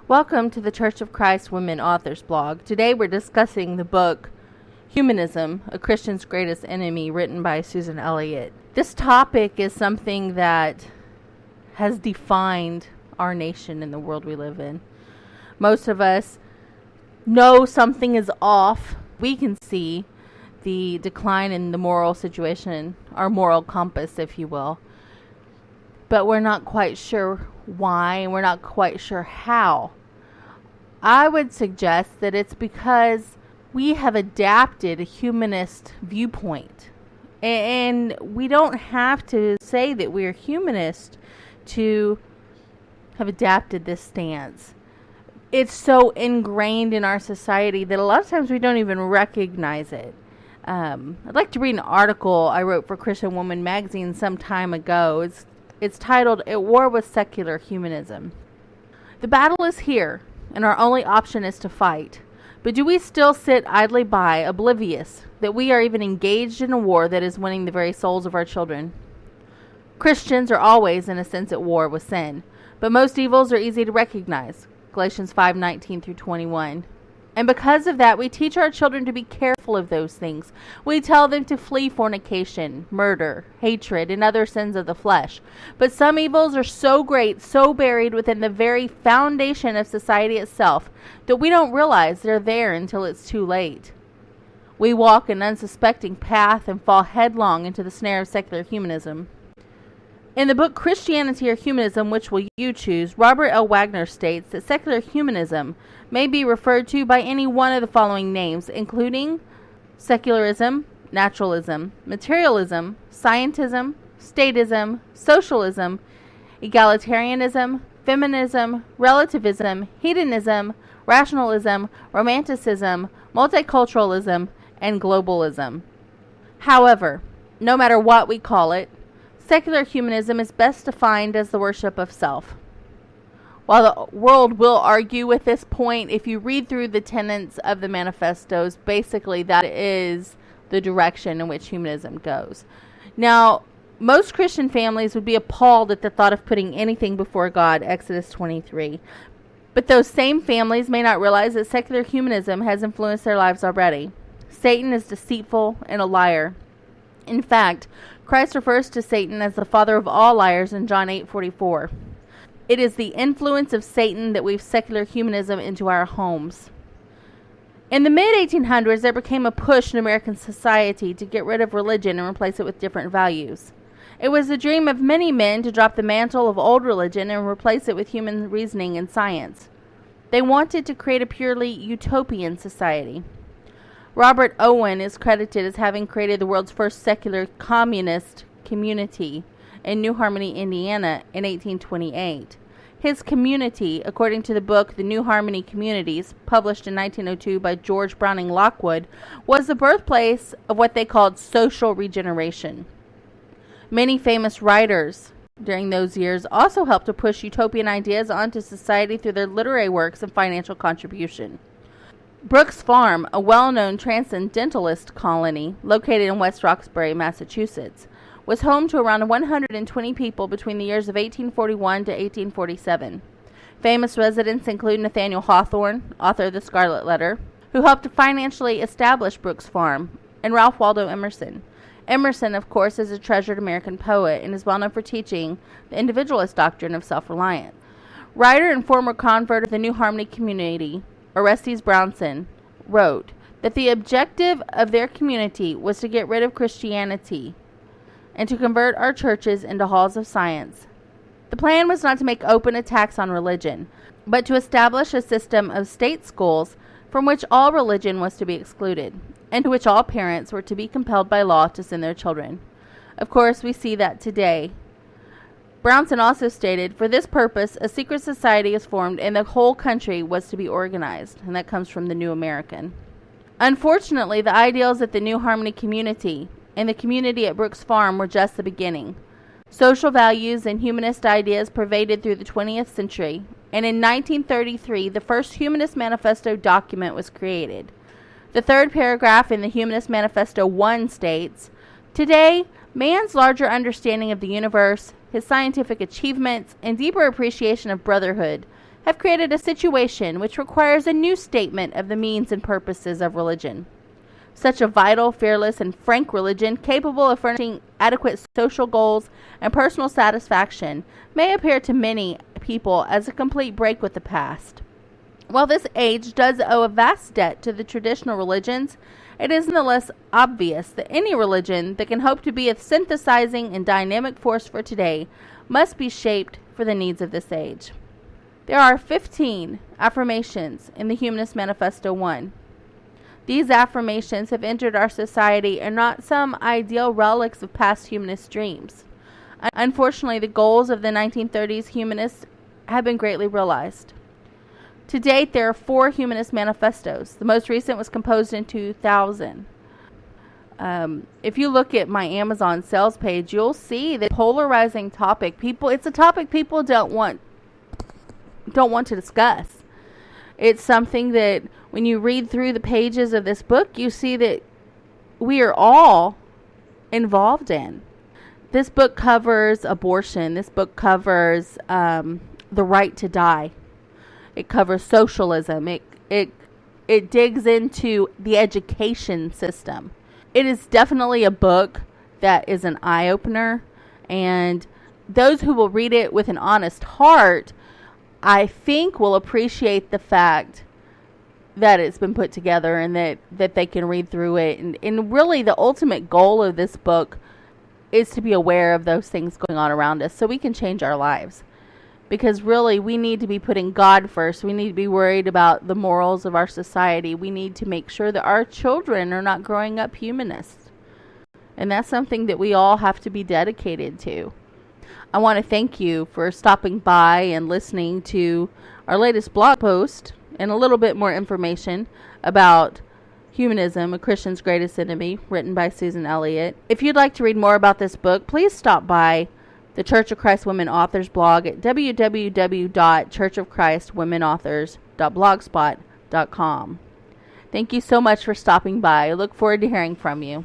Welcome to the Church of Christ Women Authors blog. Today we're discussing the book Humanism, A Christian's Greatest Enemy, written by Susan Elliott. This topic is something that has defined our nation and the world we live in. Most of us know something is off. We can see the decline in the moral situation, our moral compass, if you will. But we're not quite sure why, and we're not quite sure how. I would suggest that it's because we have adapted a humanist viewpoint. And we don't have to say that we're humanist to have adapted this stance. It's so ingrained in our society that a lot of times we don't even recognize it. I'd like to read an article I wrote for Christian Woman magazine some time ago. It's titled, "At War with Secular Humanism." The battle is here, and our only option is to fight. But do we still sit idly by, oblivious that we are even engaged in a war that is winning the very souls of our children? Christians are always, in a sense, at war with sin, but most evils are easy to recognize. Galatians 5:19 through 21. And because of that, we teach our children to be careful of those things. We tell them to flee fornication, murder, hatred, and other sins of the flesh. But some evils are so great, so buried within the very foundation of society itself, that we don't realize they're there until it's too late. We walk an unsuspecting path and fall headlong into the snare of secular humanism. In the book Christianity or Humanism, Which Will You Choose?, Robert L. Wagner states that secular humanism may be referred to by any one of the following names, including secularism, naturalism, materialism, scientism, statism, socialism, egalitarianism, feminism, relativism, hedonism, rationalism, romanticism, multiculturalism, and globalism. However, no matter what we call it, secular humanism is best defined as the worship of self. While the world will argue with this point, if you read through the tenets of the manifestos, basically that is the direction in which humanism goes. Now, most Christian families would be appalled at the thought of putting anything before God, Exodus 23. But those same families may not realize that secular humanism has influenced their lives already. Satan is deceitful and a liar. In fact, Christ refers to Satan as the father of all liars in John 8:44. It is the influence of Satan that weaves secular humanism into our homes. In the mid-1800s, there became a push in American society to get rid of religion and replace it with different values. It was the dream of many men to drop the mantle of old religion and replace it with human reasoning and science. They wanted to create a purely utopian society. Robert Owen is credited as having created the world's first secular communist community in New Harmony, Indiana in 1828. His community, according to the book The New Harmony Communities, published in 1902 by George Browning Lockwood, was the birthplace of what they called social regeneration. Many famous writers during those years also helped to push utopian ideas onto society through their literary works and financial contribution. Brooks Farm, a well-known transcendentalist colony located in West Roxbury, Massachusetts, was home to around 120 people between the years of 1841 to 1847. Famous residents include Nathaniel Hawthorne, author of The Scarlet Letter, who helped to financially establish Brooks Farm, and Ralph Waldo Emerson. Emerson, of course, is a treasured American poet and is well known for teaching the individualist doctrine of self-reliance. Writer and former convert of the New Harmony community, Orestes Brownson, wrote that the objective of their community was to get rid of Christianity and to convert our churches into halls of science. The plan was not to make open attacks on religion, but to establish a system of state schools from which all religion was to be excluded, and to which all parents were to be compelled by law to send their children. Of course, we see that today. Brownson also stated, for this purpose, a secret society is formed and the whole country was to be organized, and that comes from the New American. Unfortunately, the ideals at the New Harmony community and the community at Brooks Farm were just the beginning. Social values and humanist ideas pervaded through the 20th century, and in 1933, the first Humanist Manifesto document was created. The third paragraph in the Humanist Manifesto 1 states, "Today, man's larger understanding of the universe, his scientific achievements, and deeper appreciation of brotherhood have created a situation which requires a new statement of the means and purposes of religion. Such a vital, fearless, and frank religion, capable of furnishing adequate social goals and personal satisfaction, may appear to many people as a complete break with the past. While this age does owe a vast debt to the traditional religions, it is nonetheless obvious that any religion that can hope to be a synthesizing and dynamic force for today must be shaped for the needs of this age. There are 15 affirmations in the Humanist Manifesto 1. These affirmations have entered our society and not some ideal relics of past humanist dreams. Unfortunately, the goals of the 1930s humanists have been greatly realized. To date, there are 4 humanist manifestos. The most recent was composed in 2000. If you look at my Amazon sales page, you'll see the polarizing topic. It's a topic people don't want to discuss. It's something that when you read through the pages of this book, you see that we are all involved in. This book covers abortion. This book covers the right to die. It covers socialism. It digs into the education system. It is definitely a book that is an eye-opener, and those who will read it with an honest heart, I think, will appreciate the fact that it's been put together and that they can read through it. And really the ultimate goal of this book is to be aware of those things going on around us so we can change our lives. Because really we need to be putting God first. We need to be worried about the morals of our society. We need to make sure that our children are not growing up humanists. And that's something that we all have to be dedicated to. I want to thank you for stopping by and listening to our latest blog post and a little bit more information about Humanism, A Christian's Greatest Enemy, written by Susan Elliott. If you'd like to read more about this book, please stop by the Church of Christ Women Authors blog at www.churchofchristwomenauthors.blogspot.com. Thank you so much for stopping by. I look forward to hearing from you.